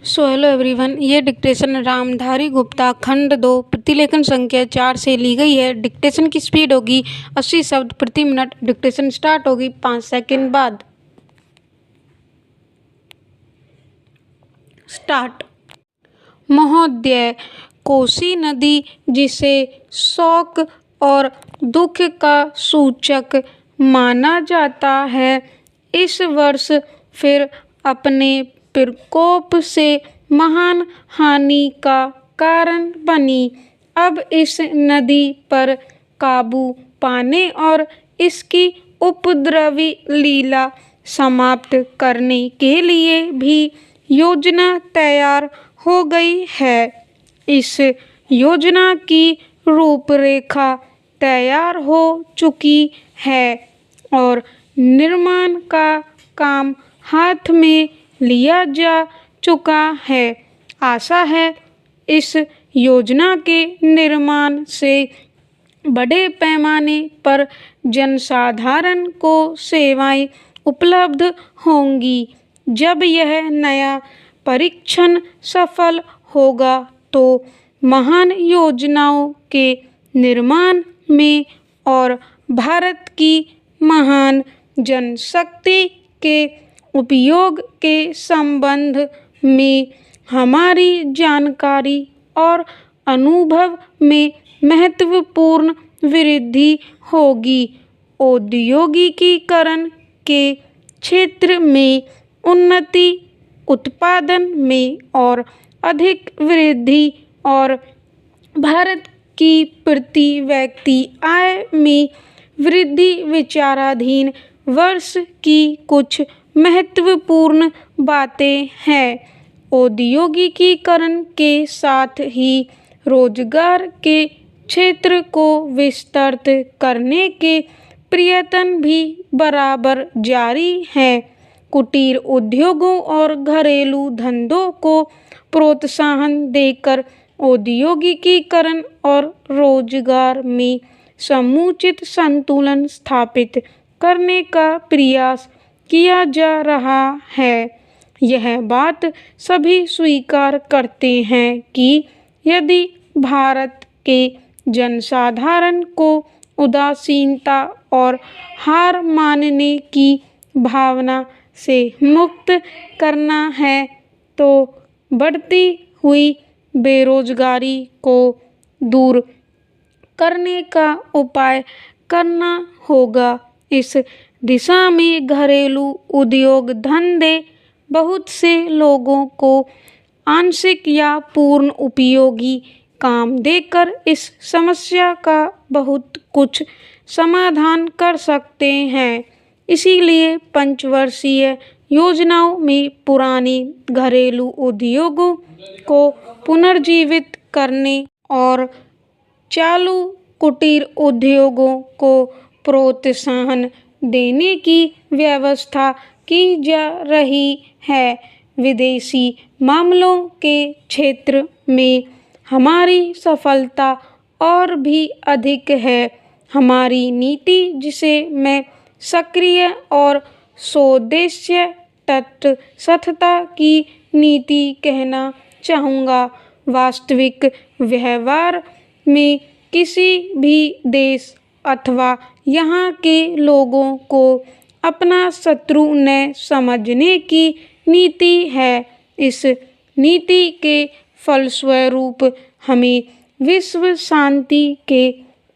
So hello everyone, ये dictation Ramdhari Gupta खंड 2 प्रतिलेखन संख्या 4 से ली गई है। डिक्टेशन की स्पीड होगी 80 शब्द प्रति मिनट। डिक्टेशन स्टार्ट होगी 5 सेकंड बाद। स्टार्ट। महोदय, कोसी नदी जिसे शोक और दुख का सूचक माना जाता है, इस वर्ष फिर अपने प्रकोप से महान हानि का कारण बनी। अब इस नदी पर काबू पाने और इसकी उपद्रवी लीला समाप्त करने के लिए भी योजना तैयार हो गई है। इस योजना की रूपरेखा तैयार हो चुकी है और निर्माण का काम हाथ में लिया जा चुका है। आशा है इस योजना के निर्माण से बड़े पैमाने पर जनसाधारण को सेवाएं उपलब्ध होंगी। जब यह नया परीक्षण सफल होगा तो महान योजनाओं के निर्माण में और भारत की महान जनशक्ति के उपयोग के संबंध में हमारी जानकारी और अनुभव में महत्वपूर्ण वृद्धि होगी। औद्योगिकीकरण के क्षेत्र में उन्नति, उत्पादन में और अधिक वृद्धि और भारत की प्रति व्यक्ति आय में वृद्धि विचाराधीन वर्ष की कुछ महत्वपूर्ण बातें हैं। औद्योगिकीकरण के साथ ही रोजगार के क्षेत्र को विस्तृत करने के प्रयत्न भी बराबर जारी हैं। कुटीर उद्योगों और घरेलू धंधों को प्रोत्साहन देकर औद्योगिकीकरण और रोजगार में समुचित संतुलन स्थापित करने का प्रयास किया जा रहा है। यह बात सभी स्वीकार करते हैं कि यदि भारत के जनसाधारण को उदासीनता और हार मानने की भावना से मुक्त करना है तो बढ़ती हुई बेरोजगारी को दूर करने का उपाय करना होगा। इस दिशा में घरेलू उद्योग धंधे बहुत से लोगों को आंशिक या पूर्ण उपयोगी काम देकर इस समस्या का बहुत कुछ समाधान कर सकते हैं। इसीलिए पंचवर्षीय योजनाओं में पुराने घरेलू उद्योगों को पुनर्जीवित करने और चालू कुटीर उद्योगों को प्रोत्साहन देने की व्यवस्था की जा रही है। विदेशी मामलों के क्षेत्र में हमारी सफलता और भी अधिक है। हमारी नीति, जिसे मैं सक्रिय और स्वदेशी तटस्थता की नीति कहना चाहूँगा, वास्तविक व्यवहार में किसी भी देश अथवा यहाँ के लोगों को अपना शत्रु न समझने की नीति है। इस नीति के फलस्वरूप हमें विश्व शांति के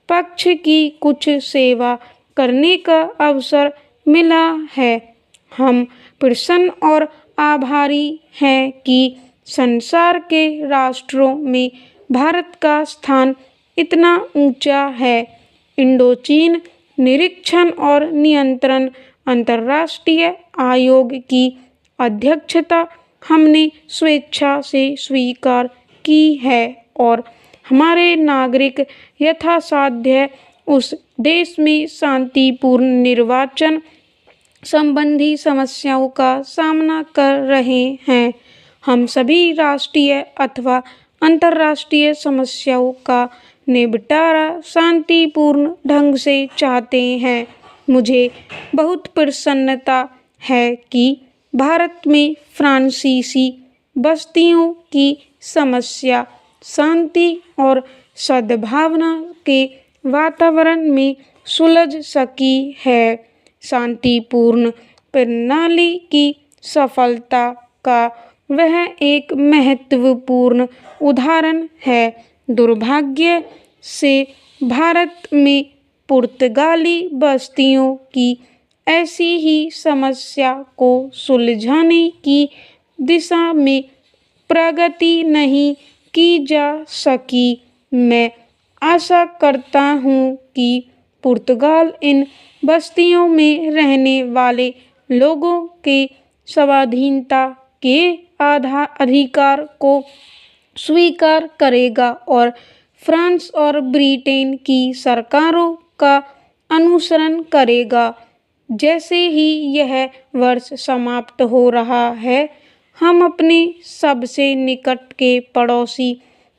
पक्ष की कुछ सेवा करने का अवसर मिला है। हम प्रसन्न और आभारी हैं कि संसार के राष्ट्रों में भारत का स्थान इतना ऊंचा है। इंडोचीन निरीक्षण और नियंत्रण अंतर्राष्ट्रीय आयोग की अध्यक्षता हमने स्वेच्छा से स्वीकार की है और हमारे नागरिक यथासाध्य उस देश में शांतिपूर्ण निर्वाचन संबंधी समस्याओं का सामना कर रहे हैं। हम सभी राष्ट्रीय अथवा अंतर्राष्ट्रीय समस्याओं का निपटारा शांतिपूर्ण ढंग से चाहते हैं। मुझे बहुत प्रसन्नता है कि भारत में फ्रांसीसी बस्तियों की समस्या शांति और सद्भावना के वातावरण में सुलझ सकी है। शांतिपूर्ण प्रणाली की सफलता का वह एक महत्वपूर्ण उदाहरण है। दुर्भाग्य से भारत में पुर्तगाली बस्तियों की ऐसी ही समस्या को सुलझाने की दिशा में प्रगति नहीं की जा सकी। मैं आशा करता हूँ कि पुर्तगाल इन बस्तियों में रहने वाले लोगों के स्वाधीनता के अधिकार को स्वीकार करेगा और फ्रांस और ब्रिटेन की सरकारों का अनुसरण करेगा। जैसे ही यह वर्ष समाप्त हो रहा है, हम अपने सबसे निकट के पड़ोसी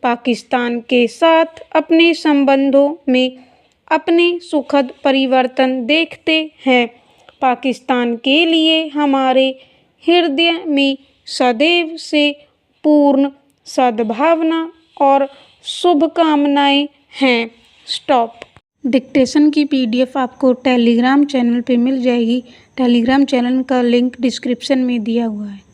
पाकिस्तान के साथ अपने संबंधों में अपने सुखद परिवर्तन देखते हैं। पाकिस्तान के लिए हमारे हृदय में सदैव से पूर्ण सद्भावना और शुभकामनाएं हैं। स्टॉप। डिक्टेशन की PDF आपको टेलीग्राम चैनल पे मिल जाएगी। टेलीग्राम चैनल का लिंक डिस्क्रिप्शन में दिया हुआ है।